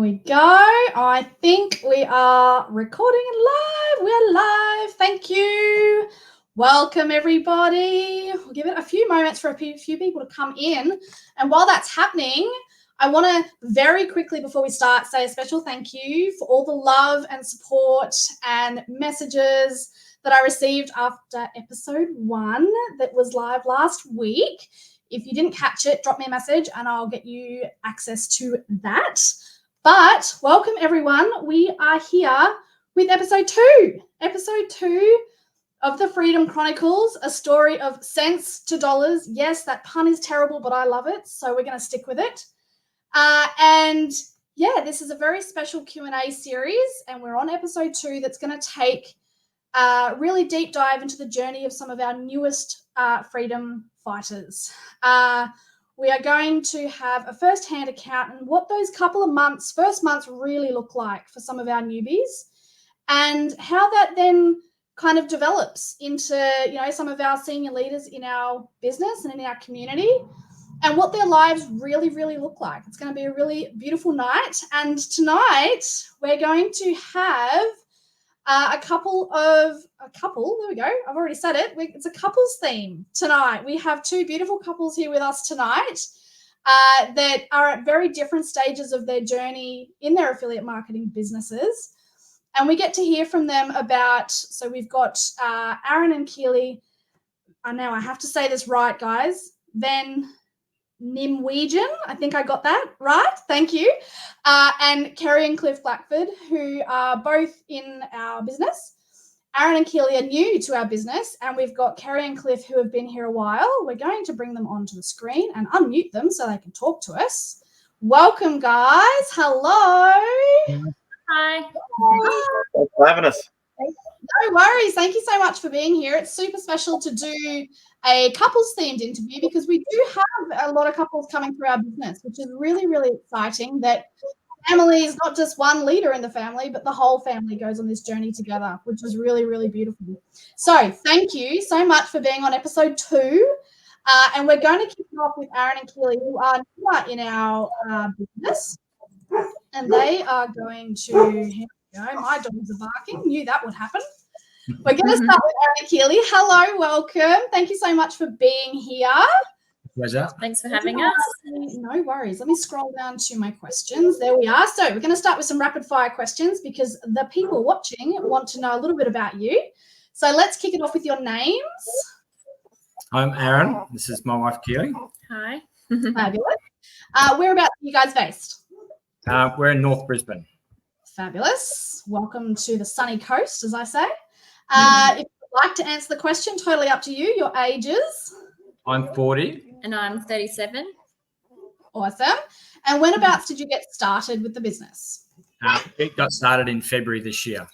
we go. I think we are recording live. We're live. Thank you. Welcome, everybody. We'll give it a few moments for a few people to come in. And while that's happening, I want to very quickly, before we start, say a special thank you for all the love and support and messages that I received after episode 1 that was live last week. If you didn't catch it, drop me a message and I'll get you access to that. But welcome, everyone. We are here with episode 2 of the Freedom Chronicles, a story of cents to dollars. Yes, that pun is terrible, but I love it, so we're going to stick with it. And yeah, this is a very special Q&A series, and we're on episode 2 that's going to take a really deep dive into the journey of some of our newest freedom fighters. We are going to have a first-hand account and what those couple of first months really look like for some of our newbies, and how that then kind of develops into, some of our senior leaders in our business and in our community, and what their lives really, really look like. It's going to be a really beautiful night. And tonight we're going to have there we go. I've already said it. It's a couples theme tonight. We have 2 beautiful couples here with us tonight that are at very different stages of their journey in their affiliate marketing businesses. And we get to hear from them so we've got Aaron and Keely. Now I have to say this right, guys. Van Nimwegen, I think I got that right. Thank you. And Kerry and Cliff Blackford, who are both in our business. Aaron and Keely are new to our business, and we've got Kerry and Cliff who have been here a while. We're going to bring them onto the screen and unmute them so they can talk to us. Welcome, guys. Hello. Hi. Thanks for having us. No worries. Thank you so much for being here. It's super special to do a couples themed interview because we do have a lot of couples coming through our business, which is really, really exciting, that family is not just one leader in the family, but the whole family goes on this journey together, which is really, really beautiful. So thank you so much for being on episode 2. And we're going to kick it off with Aaron and Keely, who are new in our business. And they are going to, here we go, my dogs are barking, knew that would happen. We're going to start with Aaron and Keely. Hello, welcome. Thank you so much for being here. Pleasure. Thanks for having us. No worries. Let me scroll down to my questions. There we are. So we're going to start with some rapid fire questions because the people watching want to know a little bit about you. So let's kick it off with your names. I'm Aaron. This is my wife, Keely. Hi. Fabulous. Whereabouts are you guys based? We're in North Brisbane. Fabulous. Welcome to the sunny coast, as I say. If you'd like to answer the question, totally up to you. Your ages? I'm 40. And I'm 37. Awesome. And whenabouts did you get started with the business? It got started in February this year.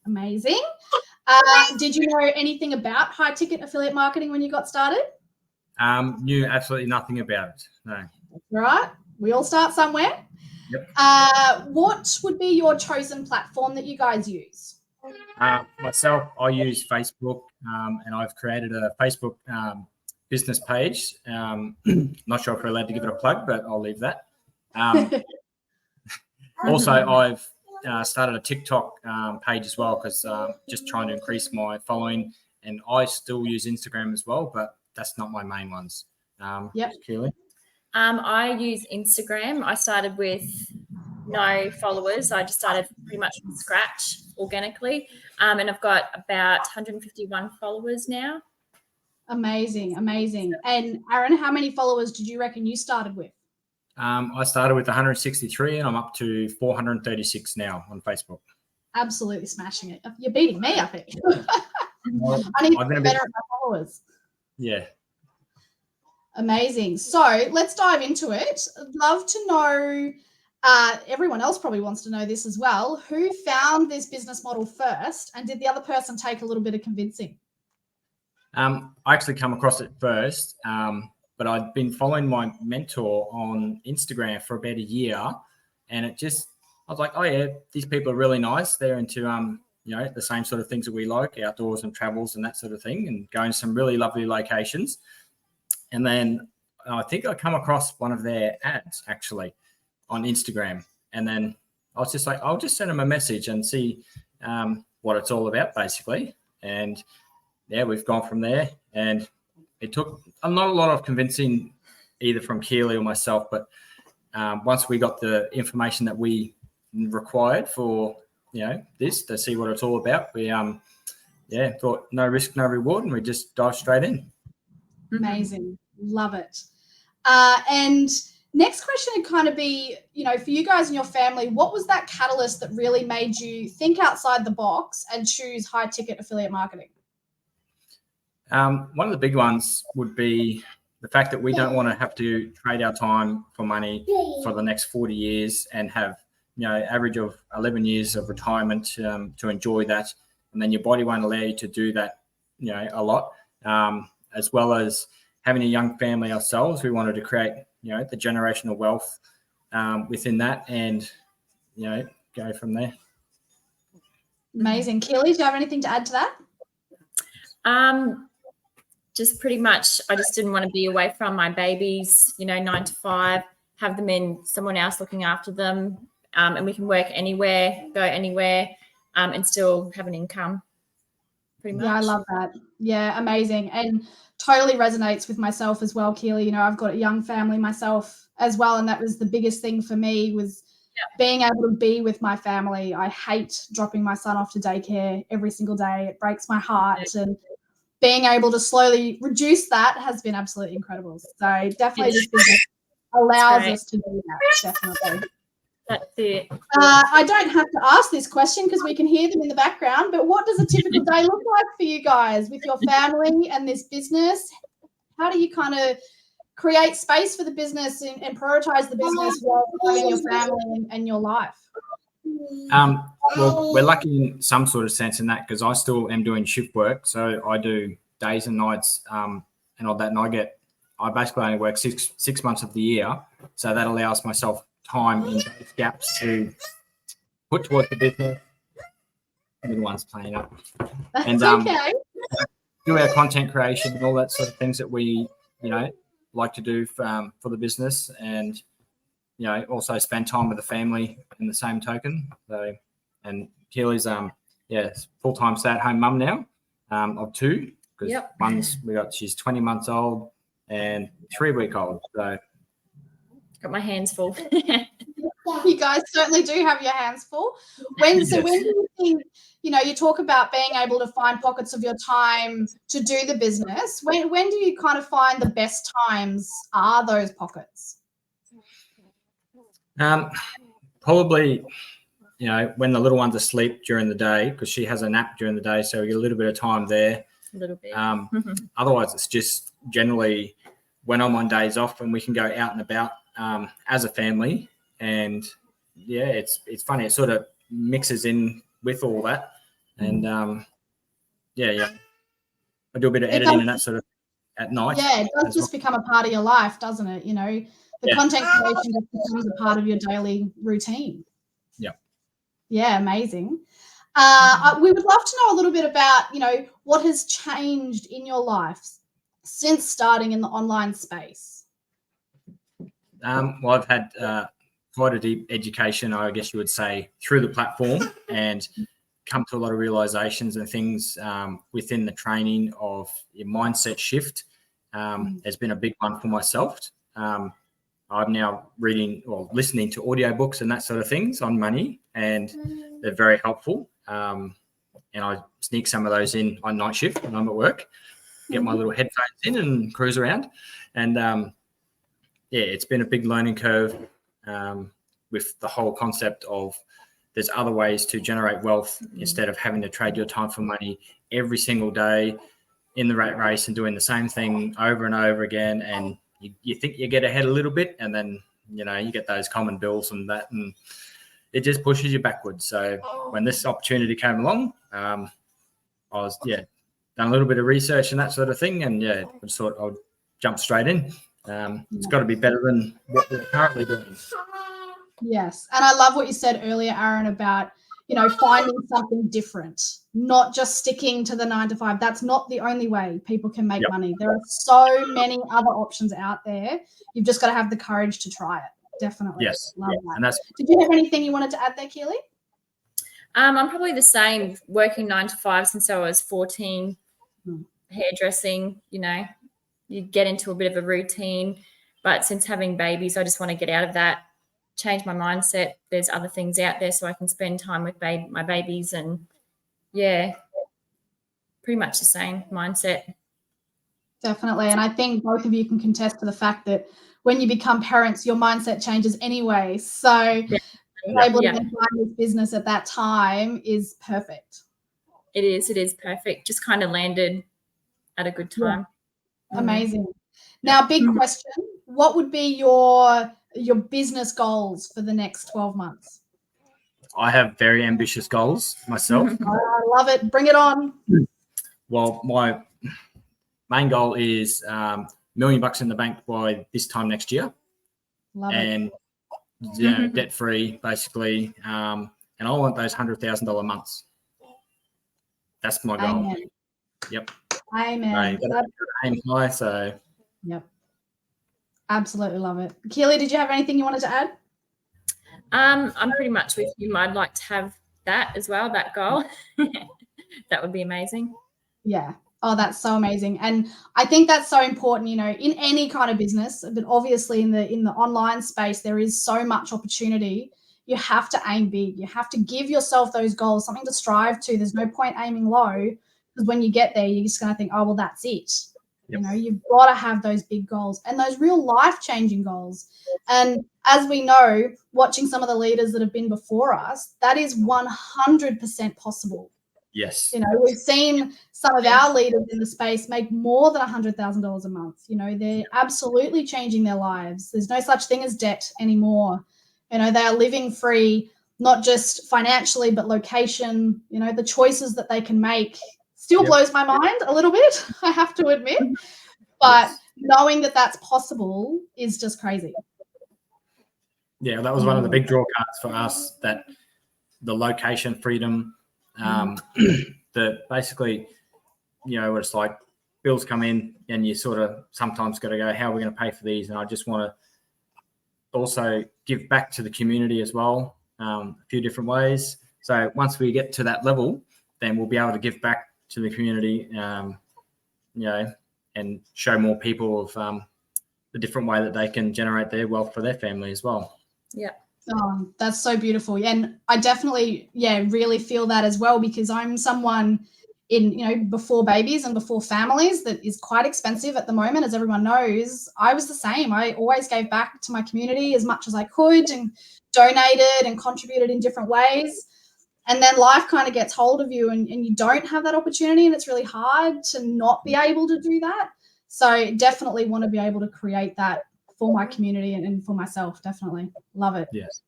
Amazing. Did you know anything about high-ticket affiliate marketing when you got started? Knew absolutely nothing about it. No. That's right. We all start somewhere. Yep. What would be your chosen platform that you guys use? Myself, I use Facebook, and I've created a Facebook business page. Not sure if we're allowed to give it a plug, but I'll leave that. Also, I've started a TikTok page as well because just trying to increase my following, and I still use Instagram as well, but that's not my main ones. Yep. Keely? I use Instagram. I started with no followers. I just started pretty much from scratch organically. And I've got about 151 followers now. Amazing. And Aaron, how many followers did you reckon you started with? I started with 163 and I'm up to 436 now on Facebook. Absolutely smashing it. You're beating me, I think. I need to be better at my followers. Yeah. Amazing. So let's dive into it. I'd love to know, everyone else probably wants to know this as well, who found this business model first, and did the other person take a little bit of convincing? I actually come across it first, but I'd been following my mentor on Instagram for about a year, and I was like, oh yeah, these people are really nice. They're into, the same sort of things that we like, outdoors and travels and that sort of thing, and going to some really lovely locations. And then I think I come across one of their ads actually on Instagram, and then I was just like, I'll just send them a message and see what it's all about, basically. And yeah, we've gone from there. And it took not a lot of convincing either from Keely or myself, but once we got the information that we required for, this to see what it's all about, we thought no risk, no reward, and we just dived straight in. Amazing. Love it. And next question would kind of be, for you guys and your family, what was that catalyst that really made you think outside the box and choose high ticket affiliate marketing? One of the big ones would be the fact that we don't want to have to trade our time for money for the next 40 years and have, average of 11 years of retirement to enjoy that. And then your body won't allow you to do that, a lot, as well as having a young family ourselves. We wanted to create, the generational wealth within that and, go from there. Amazing. Keely, do you have anything to add to that? Just pretty much, I just didn't want to be away from my babies, 9 to 5, have them in someone else looking after them, and we can work anywhere, go anywhere, and still have an income. Pretty much. Yeah, I love that. Yeah, amazing. And totally resonates with myself as well, Keely. I've got a young family myself as well, and that was the biggest thing for me was being able to be with my family. I hate dropping my son off to daycare every single day. It breaks my heart, and being able to slowly reduce that has been absolutely incredible. So definitely this business allows us to do that, definitely. That's it. I don't have to ask this question because we can hear them in the background, but what does a typical day look like for you guys with your family and this business? How do you kind of create space for the business and prioritize the business while having your family and your life? Well, we're lucky in some sort of sense in that because I still am doing shift work. So I do days and nights and all that. And I basically only work six months of the year. So that allows myself time in those gaps to put towards the business. The one's playing up. That's okay. Do our content creation and all that sort of things that we, like to do for the business, and also spend time with the family in the same token. So, and Keely's full-time stay-at-home mum now of 2 because she's 20 months old and 3-week-old. So got my hands full. You guys certainly do have your hands full. When do you think, you talk about being able to find pockets of your time to do the business. When do you kind of find the best times are those pockets? Probably, when the little one's asleep during the day, because she has a nap during the day, so we get a little bit of time there. A little bit. Otherwise, it's just generally when I'm on days off and we can go out and about as a family. And it's funny. It sort of mixes in with all that. And I do a bit of editing and that sort of at night. Yeah, it does just become a part of your life, doesn't it? The content creation just becomes a part of your daily routine. Yeah. Yeah, amazing. We would love to know a little bit about, what has changed in your life since starting in the online space. Well, I've had quite a deep education, I guess you would say, through the platform and come to a lot of realizations and things within the training of your mindset shift. Has been a big one for myself. I'm now reading or listening to audiobooks and that sort of things on money, and they're very helpful. And I sneak some of those in on night shift when I'm at work, get my little headphones in and cruise around. And it's been a big learning curve with the whole concept of there's other ways to generate wealth instead of having to trade your time for money every single day in the rat race and doing the same thing over and over again. And you think you get ahead a little bit, and then, you get those common bills and that, and it just pushes you backwards. So when this opportunity came along, I was, done a little bit of research and that sort of thing. And I thought I'd jump straight in. It's got to be better than what we're currently doing. Yes. And I love what you said earlier, Aaron, about, finding something different, not just sticking to the 9 to 5. That's not the only way people can make money. There are so many other options out there. You've just got to have the courage to try it. Definitely. Yes. Love Yeah. that. And that's Did you have anything you wanted to add there, Keely? I'm probably the same, working 9 to 5 since I was 14, hairdressing, you get into a bit of a routine. But since having babies, I just want to get out of that, change my mindset. There's other things out there so I can spend time with my babies, and pretty much the same mindset. Definitely. And I think both of you can contest to the fact that when you become parents, your mindset changes anyway. So able to find this business at that time is perfect. It is perfect. Just kind of landed at a good time. Yeah. Amazing. Now, big question. What would be your business goals for the next 12 months? I have very ambitious goals myself. I love it. Bring it on. Well, my main goal is $1 million in the bank by this time next year. Love and it. Debt free, basically. And I want those $100,000 months. That's my goal. Amen. Yep. Amen. Aim high, so. Yep. Absolutely love it. Keely, did you have anything you wanted to add? I'm pretty much with you. I'd like to have that as well, that goal. That would be amazing. Yeah. Oh, that's so amazing. And I think that's so important, in any kind of business, but obviously in the online space, there is so much opportunity. You have to aim big. You have to give yourself those goals, something to strive to. There's no point aiming low, because when you get there, you're just going to think, oh, well, that's it. Yep. You've got to have those big goals and those real life-changing goals. And as we know, watching some of the leaders that have been before us, that is 100% possible. Yes. We've seen some of our leaders in the space make more than $100,000 a month. They're absolutely changing their lives. There's no such thing as debt anymore. They are living free, not just financially, but location. The choices that they can make still blows my mind a little bit, I have to admit. But knowing that that's possible is just crazy. Yeah, that was one of the big draw cards for us, that the location freedom, that basically, what it's like, bills come in and you sort of sometimes got to go, how are we going to pay for these? And I just want to also give back to the community as well, a few different ways. So once we get to that level, then we'll be able to give back to the community, and show more people of the different way that they can generate their wealth for their family as well. Yeah. Oh, that's so beautiful. And I definitely, really feel that as well, because I'm someone in, before babies and before families that is quite expensive at the moment, as everyone knows. I was the same. I always gave back to my community as much as I could and donated and contributed in different ways. And then life kind of gets hold of you and you don't have that opportunity, and it's really hard to not be able to do that. So definitely want to be able to create that for my community and for myself. Definitely. Love it. Yes.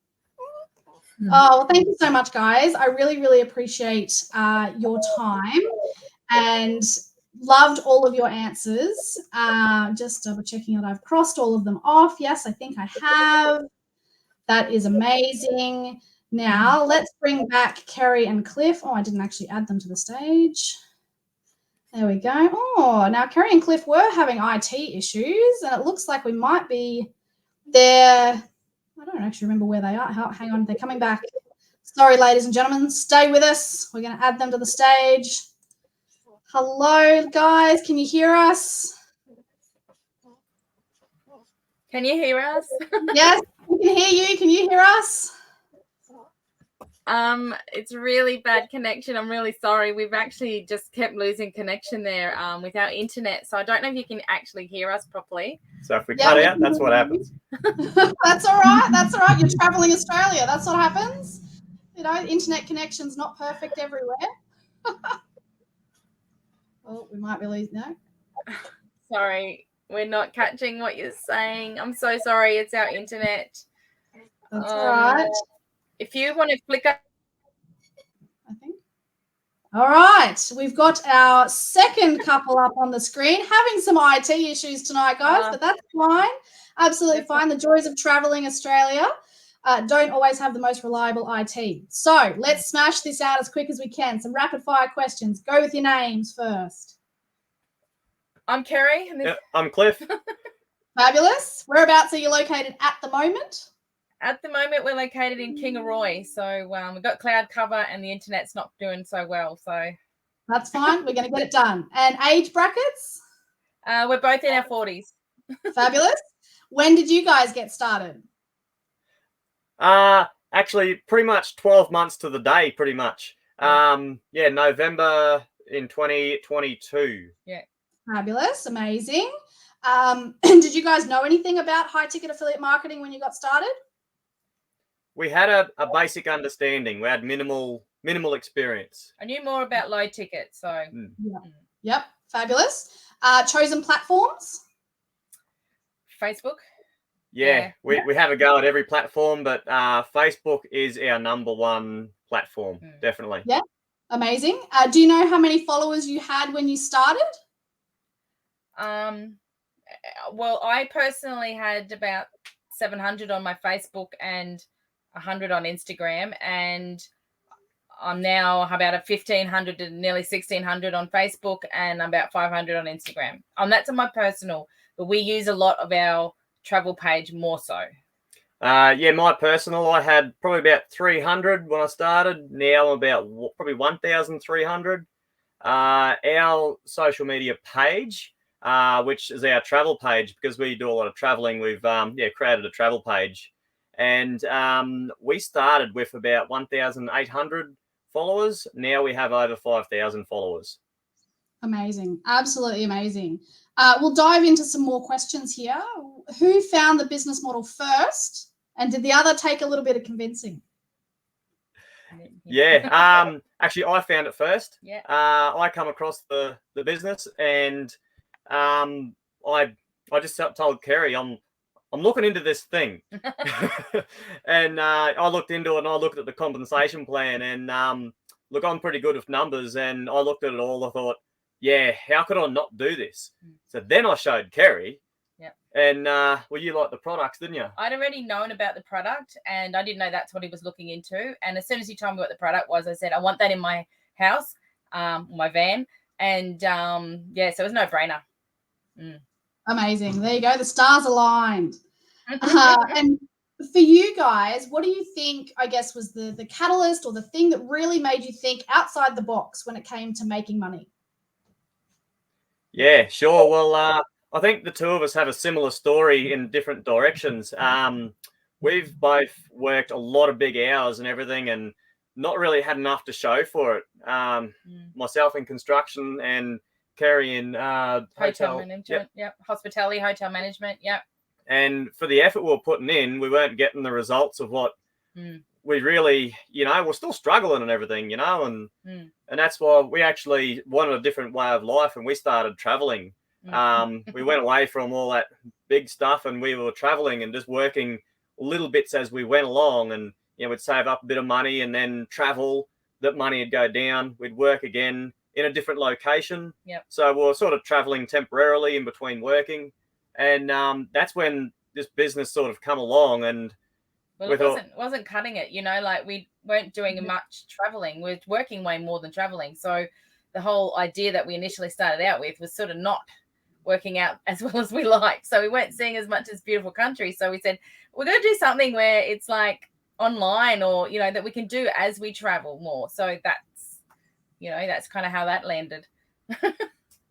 Oh, well, thank you so much, guys. I really, really appreciate your time and loved all of your answers. Just double checking that I've crossed all of them off. Yes, I think I have. That is amazing. Now let's bring back Kerry and Cliff. Oh, I didn't actually add them to the stage. There we go. Oh, now Kerry and Cliff were having IT issues, and it looks like we might be there. I don't actually remember where they are. Hang on, they're coming back. Sorry, ladies and gentlemen, stay with us. We're going to add them to the stage. Hello, guys. Can you hear us? Can you hear us? Yes, we can hear you. Can you hear us? It's really bad connection. I'm really sorry. We've actually just kept losing connection there with our internet. So I don't know if you can actually hear us properly. So if we cut out, that's what happens. That's all right. That's all right. You're traveling Australia. That's what happens. Internet connection's not perfect everywhere. Oh, we might be losing. No. Sorry, we're not catching what you're saying. I'm so sorry. It's our internet. That's all right. If you want to flick up. I think. All right. We've got our second couple up on the screen, having some IT issues tonight, guys, but that's fine. Absolutely fine. The joys of traveling Australia don't always have the most reliable IT. So let's smash this out as quick as we can. Some rapid fire questions. Go with your names first. I'm Kerry. I'm Cliff. Fabulous. Whereabouts are you located at the moment? At the moment, we're located in Kingaroy, so we've got cloud cover and the internet's not doing so well. So That's fine. We're going to get it done. And age brackets? we're both in our 40s. Fabulous. When did you guys get started? Actually, pretty much 12 months to the day, pretty much. November in 2022. Yeah. Fabulous. Amazing. Did you guys know anything about high ticket affiliate marketing when you got started? We had a basic understanding. We had minimal experience. I knew more about low ticket, so. Yep. Fabulous. Chosen platforms? Facebook. Yeah. We have a go at every platform, but Facebook is our number one platform, definitely. Yeah. Amazing. Do you know how many followers you had when you started? Well, I personally had about 700 on my Facebook and 100 on Instagram, and I'm now about 1,500 to nearly 1,600 on Facebook and about 500 on Instagram. That's on my personal, but we use a lot of our travel page more so. My personal, I had probably about 300 when I started. Now I'm about probably 1,300. Our social media page, which is our travel page, because we do a lot of traveling, we've created a travel page. And we started with about 1,800 followers. Now we have over 5,000 followers. Amazing. Absolutely amazing. We'll dive into some more questions here. Who found the business model first, and did the other take a little bit of convincing? Yeah. Actually, I found it first. Yeah. I come across the business, and I just told Kerry, I'm looking into this thing. And I looked into it, and I looked at the compensation plan, and look, I'm pretty good with numbers, and I looked at it all. I thought, yeah, how could I not do this? So then I showed Kerry. Yeah. And you liked the products, didn't you? I'd already known about the product, and I didn't know that's what he was looking into. And as soon as he told me what the product was, I said, I want that in my house, my van. And so it was no brainer. Amazing. There you go. The stars aligned. And for you guys, what do you think, I guess, was the catalyst or the thing that really made you think outside the box when it came to making money? Yeah, sure. Well, I think the two of us have a similar story in different directions. We've both worked a lot of big hours and everything, and not really had enough to show for it. Myself in construction, and Kerry in hotel management. Yep. Hospitality, hotel management. Yep. And for the effort we were putting in, we weren't getting the results of what we really, we're still struggling and everything, and that's why we actually wanted a different way of life, and we started traveling. We went away from all that big stuff, and we were traveling and just working little bits as we went along, and we'd save up a bit of money and then travel. That money would go down. We'd work again in a different location. Yep. So we were sort of traveling temporarily in between working, and that's when this business sort of come along. And it wasn't cutting it, like we weren't doing much traveling. We're working way more than traveling. So the whole idea that we initially started out with was sort of not working out as well as we liked. So we weren't seeing as much as beautiful country. So we said, we're going to do something where it's like online, or, that we can do as we travel more. So that's kind of how that landed.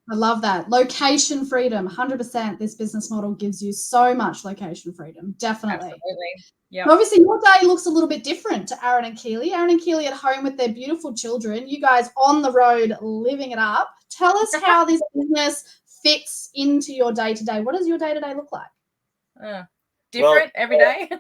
I love that. Location freedom, 100%. This business model gives you so much location freedom. Definitely. Absolutely. Yeah. Obviously, your day looks a little bit different to Aaron and Keely. Aaron and Keely at home with their beautiful children. You guys on the road living it up. Tell us how this business fits into your day-to-day. What does your day-to-day look like? Different every day.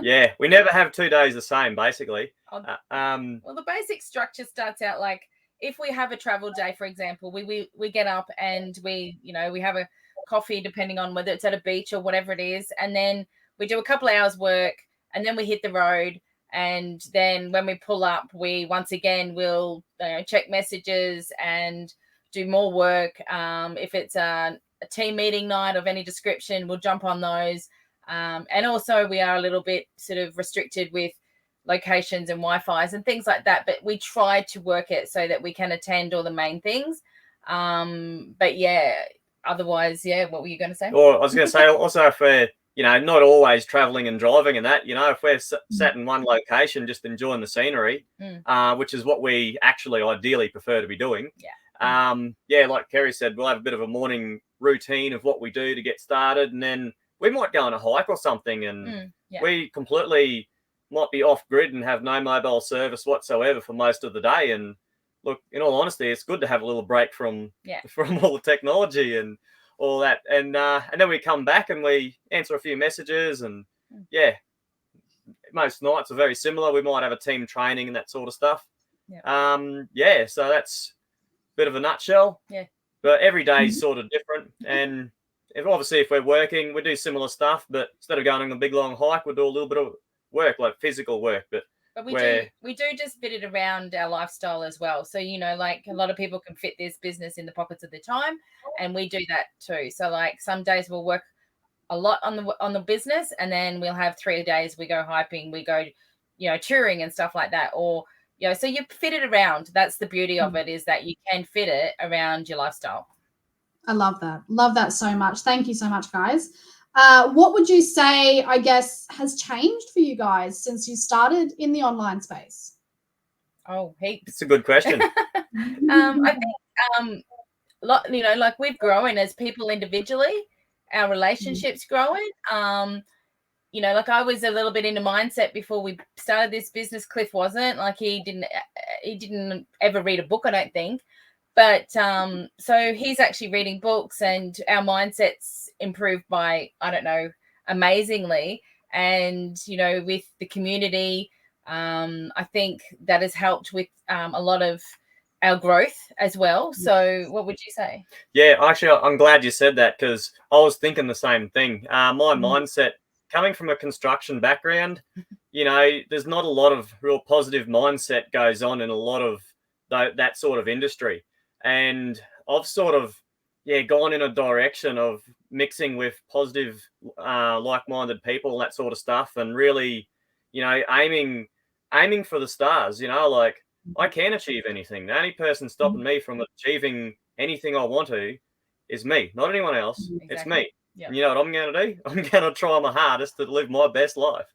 Yeah, we never have 2 days the same, basically. Well, the basic structure starts out like, if we have a travel day, for example, we get up and we have a coffee, depending on whether it's at a beach or whatever it is. And then we do a couple of hours work, and then we hit the road. And then when we pull up, we once again will check messages and do more work. If it's a team meeting night of any description, we'll jump on those. And also we are a little bit sort of restricted with locations and Wi-Fi's and things like that, but we try to work it so that we can attend all the main things. But otherwise, what were you going to say? Well, I was going to say also, for not always traveling and driving and that, if we're sat in one location, just enjoying the scenery, which is what we actually ideally prefer to be doing. Like Kerry said, we'll have a bit of a morning routine of what we do to get started. And then we might go on a hike or something, and we completely might be off grid and have no mobile service whatsoever for most of the day. And look, in all honesty, it's good to have a little break from all the technology and all that. And then we come back and we answer a few messages, and most nights are very similar. We might have a team training and that sort of stuff. So that's a bit of a nutshell. But every day is sort of different. And if we're working, we do similar stuff, but instead of going on a big long hike, we'll do a little bit of work, like physical work. But we do just fit it around our lifestyle as well. So, like a lot of people can fit this business in the pockets of their time, and we do that too. So like some days we'll work a lot on the business, and then we'll have 3 days we go hiking, we go, touring and stuff like that. Or, so you fit it around. That's the beauty of it, is that you can fit it around your lifestyle. I love that. Love that so much. Thank you so much, guys. What would you say, I guess, has changed for you guys since you started in the online space? Oh, heaps. It's a good question. I think, like we've grown as people individually, our relationships growing. Like I was a little bit into mindset before we started this business. Cliff wasn't. Like he didn't ever read a book, I don't think. But so he's actually reading books, and our mindsets improved by, I don't know, amazingly. And, with the community, I think that has helped with a lot of our growth as well. So what would you say? Yeah, actually, I'm glad you said that, because I was thinking the same thing. My mindset, coming from a construction background, there's not a lot of real positive mindset goes on in a lot of that sort of industry. And I've sort of, gone in a direction of mixing with positive, like-minded people and that sort of stuff, and really, aiming for the stars. Like I can achieve anything. The only person stopping me from achieving anything I want to is me, not anyone else. Exactly. It's me. And you know what I'm going to do? I'm going to try my hardest to live my best life.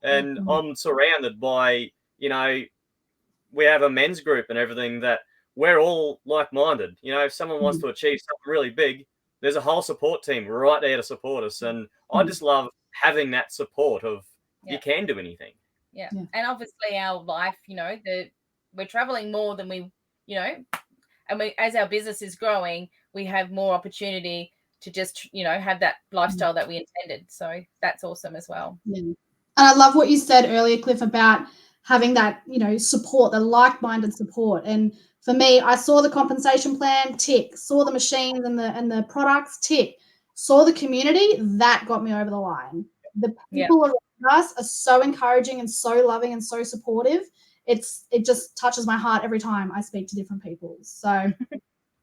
And I'm surrounded by, we have a men's group and everything that we're all like-minded. If someone wants to achieve something really big, there's a whole support team right there to support us. And I just love having that support of you can do anything. Yeah. And obviously our life, we're traveling more than we, and as our business is growing, we have more opportunity to just, have that lifestyle that we intended. So that's awesome as well. Yeah. And I love what you said earlier, Cliff, about having that, support, the like-minded support. And for me, I saw the compensation plan, tick, saw the machines and the products, tick, saw the community, that got me over the line. The people around us are so encouraging and so loving and so supportive. It just touches my heart every time I speak to different people. So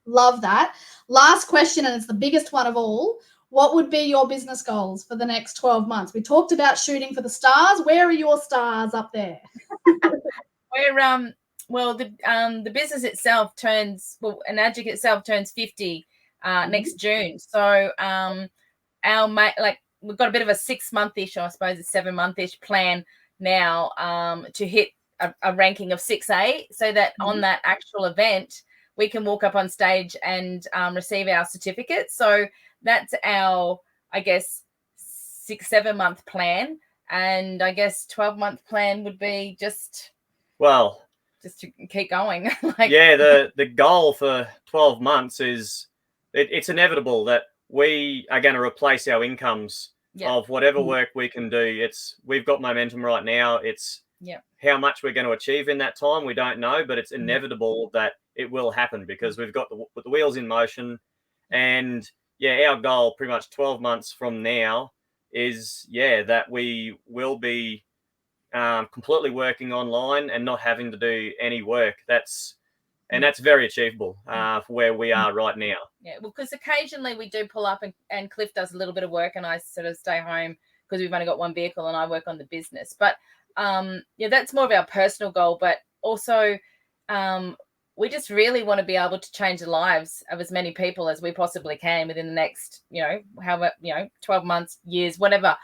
love that. Last question, and it's the biggest one of all. What would be your business goals for the next 12 months? We talked about shooting for the stars. Where are your stars up there? Well, the business itself Enagic itself turns 50 next June. So we've got a bit of a 6-month-ish, I suppose it's 7-month-ish plan now to hit a ranking of 6A, so that on that actual event we can walk up on stage and receive our certificate. So that's our, I guess, 6-7 month plan. And I guess 12-month plan would be just to keep going. The goal for 12 months is it's inevitable that we are going to replace our incomes of whatever work we can do. We've got momentum right now. It's how much we're going to achieve in that time, we don't know, but it's inevitable that it will happen, because we've got the wheels in motion. And our goal pretty much 12 months from now is that we will be completely working online and not having to do any work. That's very achievable for where we are right now. Yeah, well, because occasionally we do pull up and Cliff does a little bit of work and I sort of stay home because we've only got one vehicle and I work on the business. But that's more of our personal goal. But also we just really want to be able to change the lives of as many people as we possibly can within the next, 12 months, years, whatever,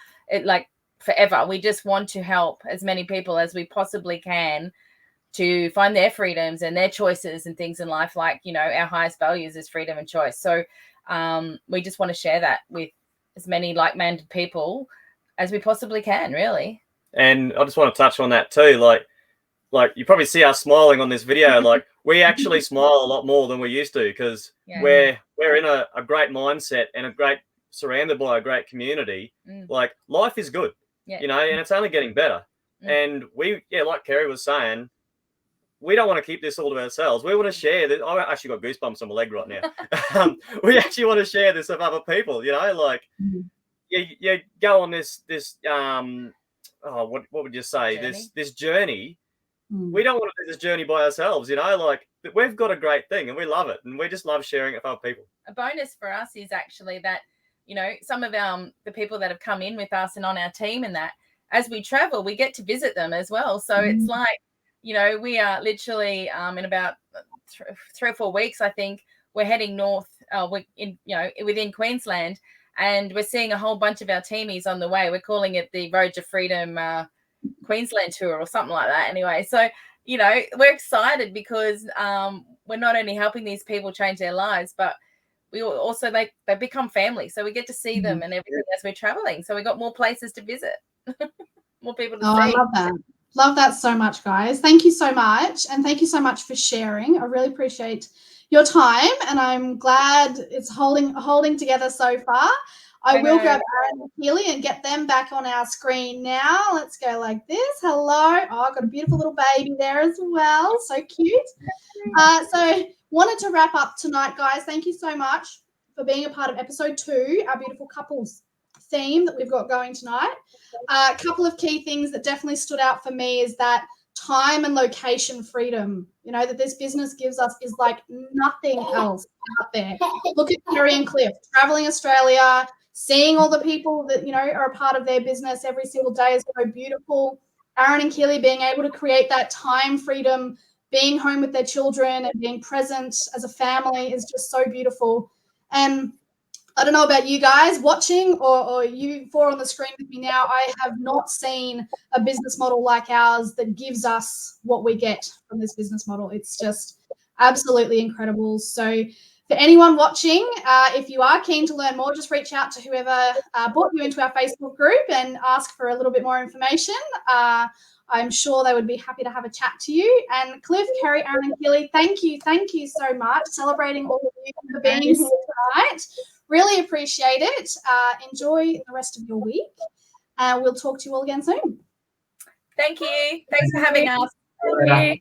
forever. We just want to help as many people as we possibly can to find their freedoms and their choices and things in life. Like, our highest values is freedom and choice. So we just want to share that with as many like-minded people as we possibly can, really. And I just want to touch on that too. Like you probably see us smiling on this video. Like we actually smile a lot more than we used to, because we're in a great mindset and surrounded by a great community. Like life is good, and it's only getting better. And we, like Kerry was saying, we don't want to keep this all to ourselves. We want to share this. I actually got goosebumps on my leg right now. We actually want to share this with other people, like you go on this what would you say? Journey. This journey. We don't want to do this journey by ourselves, like we've got a great thing and we love it, and we just love sharing it with other people. A bonus for us is actually that, some of the people that have come in with us and on our team, and that as we travel, we get to visit them as well. So it's like, we are literally in about 3 or 4 weeks, I think, we're heading north within Queensland, and we're seeing a whole bunch of our teamies on the way. We're calling it the Road to Freedom Queensland tour or something like that. Anyway, so, we're excited because we're not only helping these people change their lives, but we also, they become family. So we get to see them and everything as we're traveling. So we got more places to visit, more people to see. I love that. Love that so much, guys. Thank you so much. And thank you so much for sharing. I really appreciate your time, and I'm glad it's holding together so far. I will grab Aaron and Keely and get them back on our screen now. Let's go like this. Hello. Oh, I've got a beautiful little baby there as well. So cute. So wanted to wrap up tonight, guys. Thank you so much for being a part of episode 2, our beautiful couples theme that we've got going tonight. A couple of key things that definitely stood out for me is that time and location freedom, that this business gives us is like nothing else out there. Look at Kerry and Cliff traveling Australia, seeing all the people that, are a part of their business every single day is so beautiful. Aaron and Keely being able to create that time freedom, being home with their children and being present as a family is just so beautiful. And I don't know about you guys watching or you 4 on the screen with me now, I have not seen a business model like ours that gives us what we get from this business model. It's just absolutely incredible. So for anyone watching, if you are keen to learn more, just reach out to whoever brought you into our Facebook group and ask for a little bit more information. I'm sure they would be happy to have a chat to you. And Cliff, Kerry, Aaron, and Keely, thank you so much. Celebrating all of you for being here tonight. Really appreciate it. Enjoy the rest of your week. We'll talk to you all again soon. Thank you. Thanks for having us. Bye.